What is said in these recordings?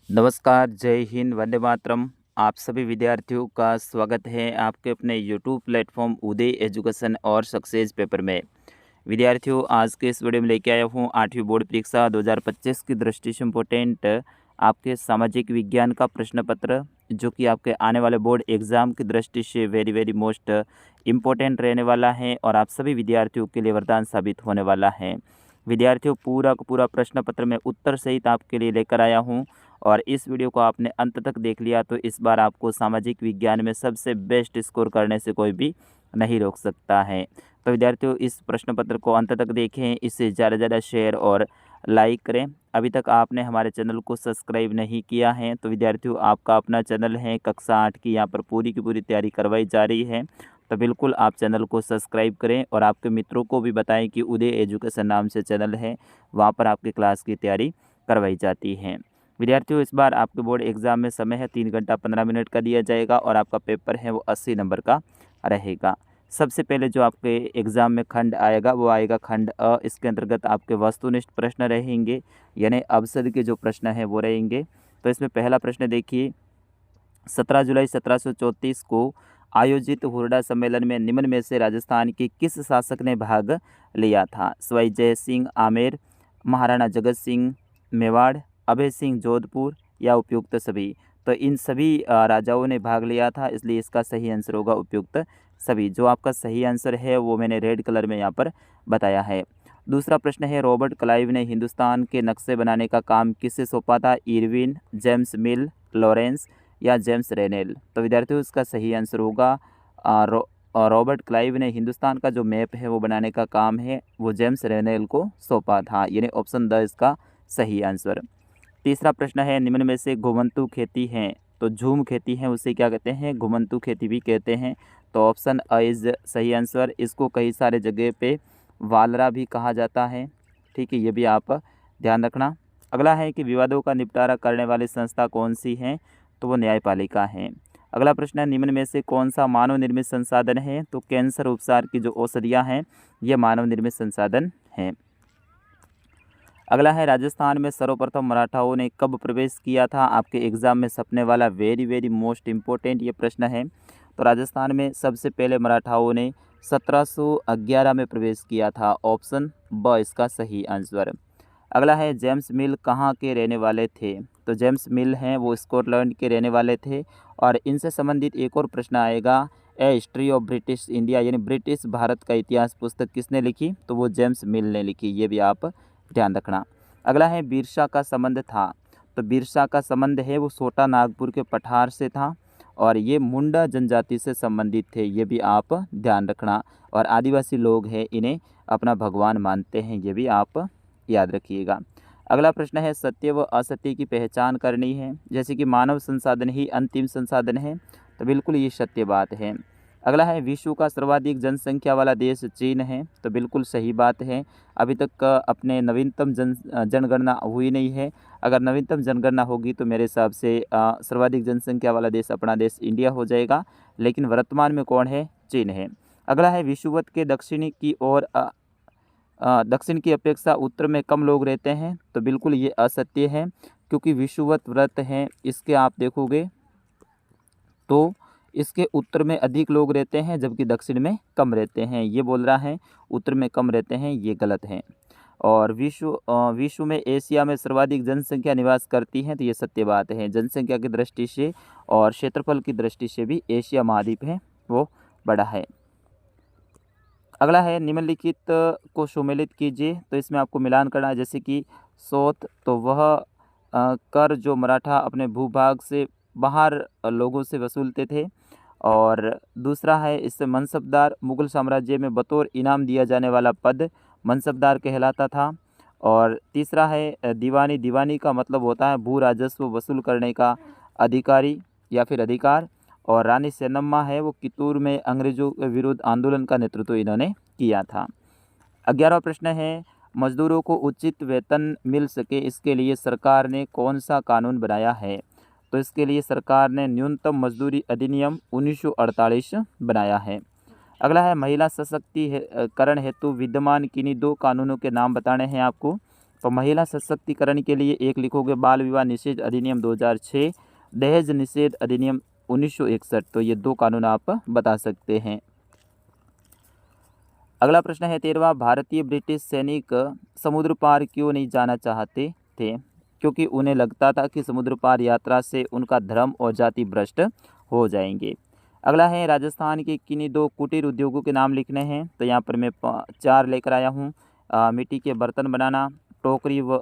नमस्कार, जय हिंद, वंदे मातरम। आप सभी विद्यार्थियों का स्वागत है आपके अपने यूट्यूब प्लेटफॉर्म उदय एजुकेशन और सक्सेस पेपर में। विद्यार्थियों, आज के इस वीडियो में लेके आया हूँ 8वीं बोर्ड परीक्षा 2025 की दृष्टि से इम्पोर्टेंट आपके सामाजिक विज्ञान का प्रश्न पत्र, जो कि आपके आने वाले बोर्ड एग्ज़ाम की दृष्टि से वेरी वेरी मोस्ट इम्पोर्टेंट रहने वाला है और आप सभी विद्यार्थियों के लिए वरदान साबित होने वाला है। विद्यार्थियों, पूरा का पूरा प्रश्न पत्र में उत्तर सहित आपके लिए लेकर आया हूँ और इस वीडियो को आपने अंत तक देख लिया तो इस बार आपको सामाजिक विज्ञान में सबसे बेस्ट स्कोर करने से कोई भी नहीं रोक सकता है। तो विद्यार्थियों, इस प्रश्न पत्र को अंत तक देखें, इसे ज़्यादा से ज़्यादा शेयर और लाइक करें। अभी तक आपने हमारे चैनल को सब्सक्राइब नहीं किया है तो विद्यार्थियों, आपका अपना चैनल है कक्षा 8 की, यहाँ पर पूरी की पूरी तैयारी करवाई जा रही है। तो बिल्कुल आप चैनल को सब्सक्राइब करें और आपके मित्रों को भी बताएं कि उदय एजुकेशन नाम से चैनल है, वहाँ पर आपकी क्लास की तैयारी करवाई जाती है। विद्यार्थियों, इस बार आपके बोर्ड एग्ज़ाम में समय है 3 घंटा 15 मिनट का दिया जाएगा और आपका पेपर है वो 80 नंबर का रहेगा। सबसे पहले जो आपके एग्ज़ाम में खंड आएगा वो आएगा खंड अ। इसके अंतर्गत आपके वस्तुनिष्ठ प्रश्न रहेंगे, यानी अवसर के जो प्रश्न हैं वो रहेंगे। तो इसमें पहला प्रश्न देखिए, 17 जुलाई 1734 को आयोजित हुरडा सम्मेलन में निम्न में से राजस्थान के किस शासक ने भाग लिया था? सवाई जय सिंह आमेर, महाराणा जगत सिंह मेवाड़, अभय सिंह जोधपुर या उपयुक्त सभी। तो इन सभी राजाओं ने भाग लिया था, इसलिए इसका सही आंसर होगा उपयुक्त सभी। जो आपका सही आंसर है वो मैंने रेड कलर में यहाँ पर बताया है। दूसरा प्रश्न है, रॉबर्ट क्लाइव ने हिंदुस्तान के नक्शे बनाने का काम किससे सौंपा था? इरविन, जेम्स मिल, लॉरेंस या जेम्स रेनेल। तो विद्यार्थियों, इसका सही आंसर होगा रॉबर्ट क्लाइव ने हिंदुस्तान का जो मैप है वो बनाने का काम है वो जेम्स रेनेल को सौंपा था, यानी ऑप्शन द इसका सही आंसर। तीसरा प्रश्न है, निम्न में से घुमंतू खेती है, तो झूम खेती है उसे क्या कहते हैं? घुमंतू खेती भी कहते हैं। तो ऑप्शन अ इज सही आंसर। इसको कई सारे जगह पे वालरा भी कहा जाता है, ठीक है, ये भी आप ध्यान रखना। अगला है कि विवादों का निपटारा करने वाली संस्था कौन सी है? तो वो न्यायपालिका है। अगला प्रश्न है, निम्न में से कौन सा मानव निर्मित संसाधन है? तो कैंसर उपचार की जो औषधियाँ हैं ये मानव निर्मित संसाधन हैं। अगला है, राजस्थान में सर्वप्रथम मराठाओं ने कब प्रवेश किया था? आपके एग्जाम में सपने वाला वेरी वेरी मोस्ट इम्पोर्टेंट ये प्रश्न है। तो राजस्थान में सबसे पहले मराठाओं ने 1711 में प्रवेश किया था, ऑप्शन ब इसका सही आंसर। अगला है, जेम्स मिल कहाँ के रहने वाले थे? तो जेम्स मिल हैं वो स्कॉटलैंड के रहने वाले थे। और इनसे संबंधित एक और प्रश्न आएगा, ए हिस्ट्री ऑफ ब्रिटिश इंडिया, यानी ब्रिटिश भारत का इतिहास पुस्तक किसने लिखी? तो वो जेम्स मिल ने लिखी, ये भी आप ध्यान रखना। अगला है, बिरसा का संबंध था, तो बिरसा का संबंध है वो छोटा नागपुर के पठार से था और ये मुंडा जनजाति से संबंधित थे, ये भी आप ध्यान रखना। और आदिवासी लोग हैं, इन्हें अपना भगवान मानते हैं, ये भी आप याद रखिएगा। अगला प्रश्न है, सत्य व असत्य की पहचान करनी है, जैसे कि मानव संसाधन ही अंतिम संसाधन है, तो बिल्कुल ये सत्य बात है। अगला है, विश्व का सर्वाधिक जनसंख्या वाला देश चीन है, तो बिल्कुल सही बात है। अभी तक अपने नवीनतम जनगणना हुई नहीं है। अगर नवीनतम जनगणना होगी तो मेरे हिसाब से सर्वाधिक जनसंख्या वाला देश अपना देश इंडिया हो जाएगा, लेकिन वर्तमान में कौन है? चीन है। अगला है, विषुवत के दक्षिणी की ओर दक्षिण की अपेक्षा उत्तर में कम लोग रहते हैं, तो बिल्कुल ये असत्य है, क्योंकि विषुवत व्रत हैं इसके आप देखोगे तो इसके उत्तर में अधिक लोग रहते हैं जबकि दक्षिण में कम रहते हैं। ये बोल रहा है उत्तर में कम रहते हैं, ये गलत है। और विश्व में एशिया में सर्वाधिक जनसंख्या निवास करती है, तो ये सत्य बात है। जनसंख्या की दृष्टि से और क्षेत्रफल की दृष्टि से भी एशिया महाद्वीप है वो बड़ा है। अगला है, निम्नलिखित को सुमेलित कीजिए, तो इसमें आपको मिलान करना है, जैसे कि सोत, तो वह कर जो मराठा अपने भूभाग से बाहर लोगों से वसूलते थे। और दूसरा है, इससे मनसबदार, मुगल साम्राज्य में बतौर इनाम दिया जाने वाला पद मनसबदार कहलाता था। और तीसरा है, दीवानी, दीवानी का मतलब होता है भू राजस्व वसूल करने का अधिकारी या फिर अधिकार। और रानी चेन्नम्मा है वो कित्तूर में अंग्रेजों के विरुद्ध आंदोलन का नेतृत्व इन्होंने किया था। 11वां प्रश्न है, मजदूरों को उचित वेतन मिल सके इसके लिए सरकार ने कौन सा कानून बनाया है? तो इसके लिए सरकार ने न्यूनतम मजदूरी अधिनियम 1948 बनाया है। अगला है, महिला सशक्तिकरण हेतु विद्यमान किन्हीं दो कानूनों के नाम बताने हैं आपको। तो महिला सशक्तिकरण के लिए एक लिखोगे बाल विवाह निषेध अधिनियम 2006, दहेज निषेध अधिनियम 1961। तो ये 2 कानून आप बता सकते हैं। अगला प्रश्न है 13वां, भारतीय ब्रिटिश सैनिक समुद्र पार क्यों नहीं जाना चाहते थे? क्योंकि उन्हें लगता था कि समुद्र पार यात्रा से उनका धर्म और जाति भ्रष्ट हो जाएंगे। अगला है राजस्थान के किन्हीं 2 कुटीर उद्योगों के नाम लिखने हैं। तो यहाँ पर मैं 4 लेकर आया हूँ। मिट्टी के बर्तन बनाना, टोकरी व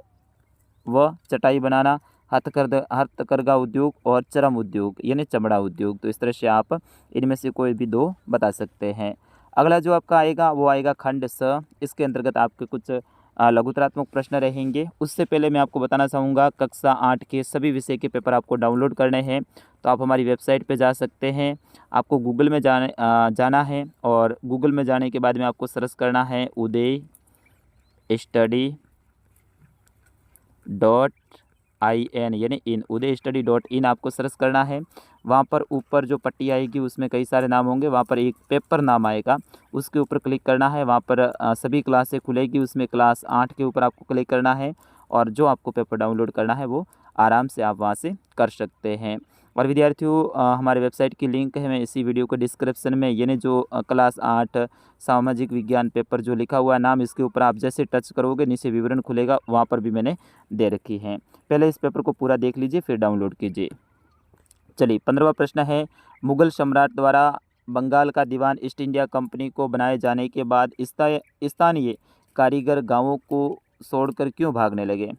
चटाई बनाना, हथकरघा उद्योग और चर्म उद्योग यानी चमड़ा उद्योग। तो इस तरह से आप इनमें से कोई भी 2 बता सकते हैं। अगला जो आपका आएगा वो आएगा खंड स। इसके अंतर्गत आपके कुछ लघुतरात्मक प्रश्न रहेंगे। उससे पहले मैं आपको बताना चाहूँगा कक्षा 8 के सभी विषय के पेपर आपको डाउनलोड करने हैं। तो आप हमारी वेबसाइट पे जा सकते हैं। आपको गूगल में जाना है और गूगल में जाने के बाद में आपको सर्च करना है उदय स्टडी .in यानी इन उदय स्टडी .in आपको सर्च करना है। वहाँ पर ऊपर जो पट्टी आएगी उसमें कई सारे नाम होंगे। वहाँ पर एक पेपर नाम आएगा, उसके ऊपर क्लिक करना है। वहाँ पर सभी क्लासें खुलेगी, उसमें क्लास 8 के ऊपर आपको क्लिक करना है और जो आपको पेपर डाउनलोड करना है वो आराम से आप वहाँ से कर सकते हैं। और विद्यार्थियों हमारे वेबसाइट की लिंक है मैं इसी वीडियो को डिस्क्रिप्शन में, यानी जो क्लास 8 सामाजिक विज्ञान पेपर जो लिखा हुआ है नाम, इसके ऊपर आप जैसे टच करोगे नीचे विवरण खुलेगा, वहाँ पर भी मैंने दे रखी है। पहले इस पेपर को पूरा देख लीजिए फिर डाउनलोड कीजिए। चलिए 15वां प्रश्न है, मुगल सम्राट द्वारा बंगाल का दीवान ईस्ट इंडिया कंपनी को बनाए जाने के बाद स्थानीय कारीगर गांवों को छोड़कर क्यों भागने लगे?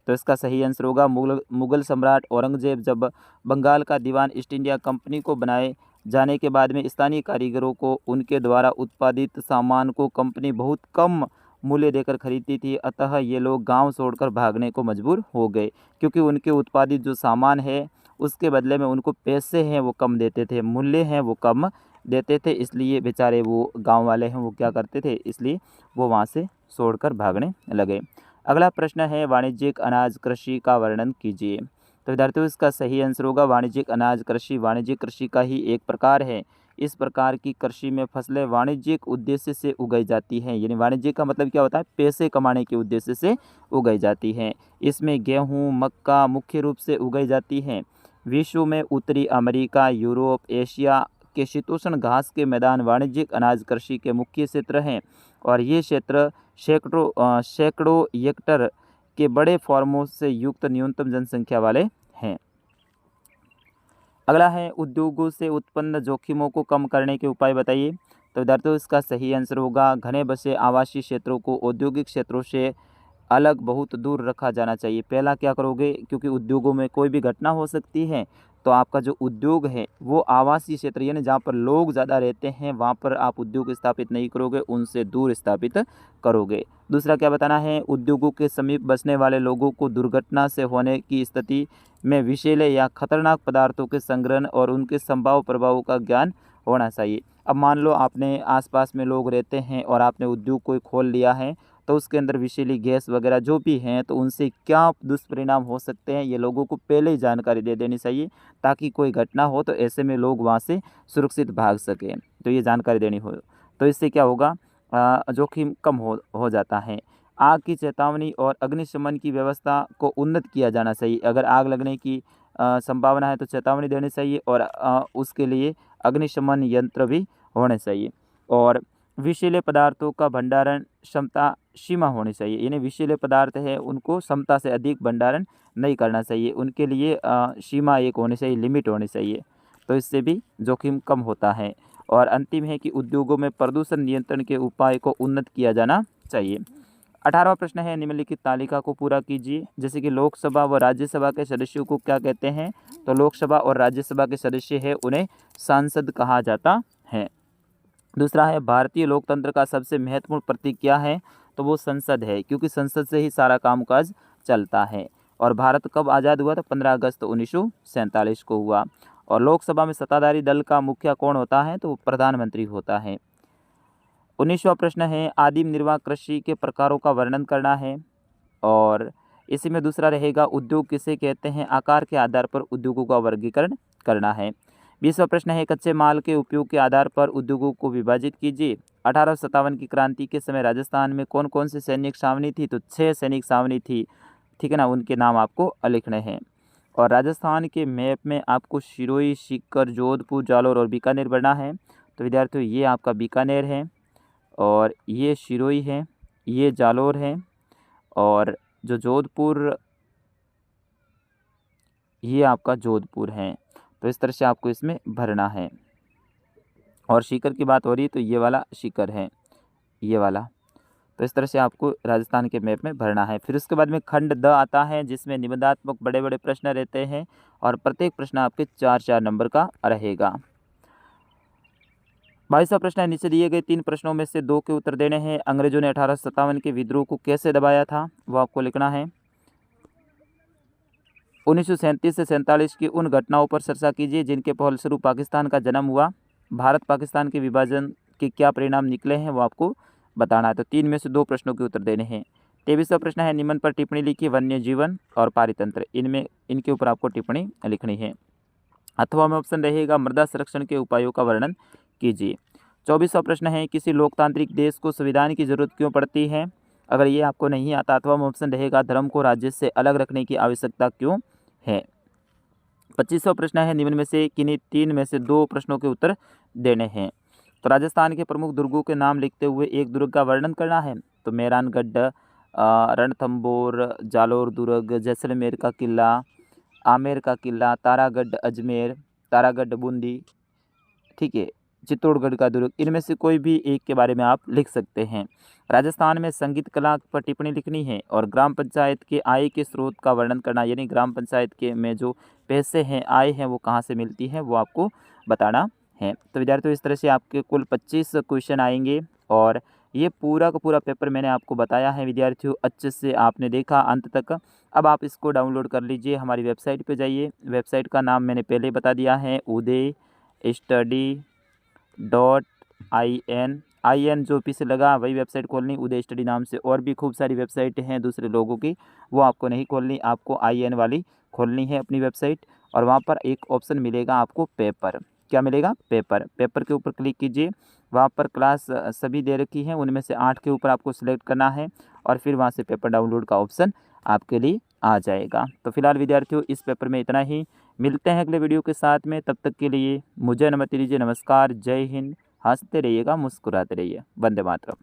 तो इसका सही आंसर होगा मुगल सम्राट औरंगजेब जब बंगाल का दीवान ईस्ट इंडिया कंपनी को बनाए जाने के बाद में स्थानीय कारीगरों को उनके द्वारा उत्पादित सामान को कंपनी बहुत कम मूल्य देकर खरीदती थी, अतः ये लोग गांव छोड़कर भागने को मजबूर हो गए, क्योंकि उनके उत्पादित जो सामान है उसके बदले में उनको पैसे हैं वो कम देते थे, मूल्य हैं वो कम देते थे, इसलिए बेचारे वो गांव वाले हैं वो क्या करते थे, इसलिए वो वहाँ से छोड़कर भागने लगे। अगला प्रश्न है, वाणिज्यिक अनाज कृषि का वर्णन कीजिए। तो विद्यार्थियों इसका सही आंसर होगा वाणिज्यिक अनाज कृषि वाणिज्यिक कृषि का ही एक प्रकार है। इस प्रकार की कृषि में फसलें वाणिज्यिक उद्देश्य से उगाई जाती हैं, यानी वाणिज्यिक का मतलब क्या होता है, पैसे कमाने के उद्देश्य से उगाई जाती हैं। इसमें गेहूँ मक्का मुख्य रूप से उगाई जाती हैं। विश्व में उत्तरी अमेरिका, यूरोप, एशिया के शीतोष्ण घास के मैदान वाणिज्यिक अनाज कृषि के मुख्य क्षेत्र हैं और ये क्षेत्र सैकड़ों हेक्टेयर के बड़े फार्मों से युक्त न्यूनतम जनसंख्या वाले हैं। अगला है, उद्योगों से उत्पन्न जोखिमों को कम करने के उपाय बताइए। तो विद्यार्थियों इसका सही आंसर होगा घने बसे आवासीय क्षेत्रों को औद्योगिक क्षेत्रों से अलग बहुत दूर रखा जाना चाहिए। पहला क्या करोगे, क्योंकि उद्योगों में कोई भी घटना हो सकती है, तो आपका जो उद्योग है वो आवासीय क्षेत्र यानी जहाँ पर लोग ज़्यादा रहते हैं वहाँ पर आप उद्योग स्थापित नहीं करोगे, उनसे दूर स्थापित करोगे। दूसरा क्या बताना है, उद्योगों के समीप बसने वाले लोगों को दुर्घटना से होने की स्थिति में विषैले या खतरनाक पदार्थों के संग्रहण और उनके संभाव्य प्रभावों का ज्ञान होना चाहिए। अब मान लो आपने आसपास में लोग रहते हैं और आपने उद्योग कोई खोल लिया है, तो उसके अंदर विषैली गैस वगैरह जो भी हैं तो उनसे क्या दुष्परिणाम हो सकते हैं ये लोगों को पहले ही जानकारी दे देनी चाहिए, ताकि कोई घटना हो तो ऐसे में लोग वहाँ से सुरक्षित भाग सकें। तो ये जानकारी देनी हो, तो इससे क्या होगा, जोखिम कम हो जाता है। आग की चेतावनी और अग्निशमन की व्यवस्था को उन्नत किया जाना चाहिए। अगर आग लगने की संभावना है तो चेतावनी देनी चाहिए और उसके लिए अग्निशमन यंत्र भी होने चाहिए। और विषैले पदार्थों का भंडारण क्षमता सीमा होनी चाहिए, यानी विषैले पदार्थ है उनको क्षमता से अधिक भंडारण नहीं करना चाहिए, उनके लिए सीमा एक होनी चाहिए, लिमिट होनी चाहिए, तो इससे भी जोखिम कम होता है। और अंतिम है कि उद्योगों में प्रदूषण नियंत्रण के उपाय को उन्नत किया जाना चाहिए। 18वां प्रश्न है, निम्नलिखित तालिका को पूरा कीजिए। जैसे कि लोकसभा व राज्यसभा के सदस्यों को क्या कहते हैं, तो लोकसभा और राज्यसभा के सदस्य है उन्हें सांसद कहा जाता है। दूसरा है, भारतीय लोकतंत्र का सबसे महत्वपूर्ण प्रतीक क्या है, तो वो संसद है, क्योंकि संसद से ही सारा कामकाज चलता है। और भारत कब आज़ाद हुआ, तो 15 अगस्त 1947 को हुआ। और लोकसभा में सत्ताधारी दल का मुखिया कौन होता है, तो वो प्रधानमंत्री होता है। 19वां प्रश्न है, आदिम निर्वाह कृषि के प्रकारों का वर्णन करना है। और इसी में दूसरा रहेगा, उद्योग किसे कहते हैं, आकार के आधार पर उद्योगों का वर्गीकरण करना है। 20वां प्रश्न है, कच्चे माल के उपयोग के आधार पर उद्योगों को विभाजित कीजिए। 1857 की क्रांति के समय राजस्थान में कौन कौन सी सैनिक छावनी थी? तो 6 सैनिक छावनी थी, ठीक है ना, उनके नाम आपको लिखने हैं। और राजस्थान के मैप में आपको सिरोही, सीकर, जोधपुर, जालौर और बीकानेर बढ़ना है। तो विद्यार्थियों ये आपका बीकानेर है और ये सिरोही है, ये जालौर है और जो जोधपुर ये आपका जोधपुर है। तो इस तरह से आपको इसमें भरना है। और सीकर की बात हो रही है तो ये वाला सीकर है, ये वाला। तो इस तरह से आपको राजस्थान के मैप में भरना है। फिर उसके बाद में खंड द आता है जिसमें निबंधात्मक बड़े बड़े प्रश्न रहते हैं और प्रत्येक प्रश्न आपके 4-4 नंबर का रहेगा। 22वां प्रश्न है, नीचे दिए गए 3 प्रश्नों में से 2 के उत्तर देने हैं। अंग्रेजों ने 1857 के विद्रोह को कैसे दबाया था? वो आपको लिखना है। 1937 से 47 की उन घटनाओं पर चर्चा कीजिए जिनके फलस्वरूप पाकिस्तान का जन्म हुआ। भारत पाकिस्तान के विभाजन के क्या परिणाम निकले हैं वो आपको बताना है। तो 3 में से 2 प्रश्नों के उत्तर देने हैं। 23वां प्रश्न है, निम्न पर टिप्पणी लिखी, वन्य जीवन और पारितंत्र, इनके ऊपर आपको टिप्पणी लिखनी है। अथवा में ऑप्शन रहेगा, मृदा संरक्षण के उपायों का वर्णन कीजिए। 24वां प्रश्न है, किसी लोकतांत्रिक देश को संविधान की जरूरत क्यों पड़ती है? अगर ये आपको नहीं आता अथवा में ऑप्शन रहेगा, धर्म को राज्य से अलग रखने की आवश्यकता क्यों है। 25वां प्रश्न है, निम्न में से किन्हीं 3 में से 2 प्रश्नों के उत्तर देने हैं। तो राजस्थान के प्रमुख दुर्गों के नाम लिखते हुए एक दुर्ग का वर्णन करना है। तो मेहरानगढ़, रणथंभौर, जालौर दुर्ग, जैसलमेर का किला, आमेर का किला, तारागढ़ अजमेर, तारागढ़ बूंदी, ठीक है, चित्तौड़गढ़ का दुर्ग, इनमें से कोई भी एक के बारे में आप लिख सकते हैं। राजस्थान में संगीत कला पर टिप्पणी लिखनी है और ग्राम पंचायत के आय के स्रोत का वर्णन करना, यानी ग्राम पंचायत के में जो पैसे हैं, आय हैं, वो कहाँ से मिलती है वो आपको बताना है। तो विद्यार्थियों इस तरह से आपके कुल 25 क्वेश्चन आएंगे और ये पूरा का पूरा पेपर मैंने आपको बताया है विद्यार्थियों, अच्छे से आपने देखा अंत तक। अब आप इसको डाउनलोड कर लीजिए, हमारी वेबसाइट पे जाइए। वेबसाइट का नाम मैंने पहले बता दिया है, उदय study.in जो पीछे लगा वही वेबसाइट खोलनी, उदय स्टडी नाम से। और भी खूब सारी वेबसाइट हैं दूसरे लोगों की, वो आपको नहीं खोलनी, आपको IN वाली खोलनी है अपनी वेबसाइट। और वहाँ पर एक ऑप्शन मिलेगा आपको पेपर, क्या मिलेगा? पेपर। पेपर के ऊपर क्लिक कीजिए, वहाँ पर क्लास सभी दे रखी हैं, उनमें से 8 के ऊपर आपको सिलेक्ट करना है और फिर वहाँ से पेपर डाउनलोड का ऑप्शन आपके लिए आ जाएगा। तो फिलहाल विद्यार्थियों इस पेपर में इतना ही, मिलते हैं अगले वीडियो के साथ में, तब तक के लिए मुझे अनुमति दीजिए। नमस्कार, जय हिंद, हंसते रहिएगा, मुस्कुराते रहिए, वंदे मातरम।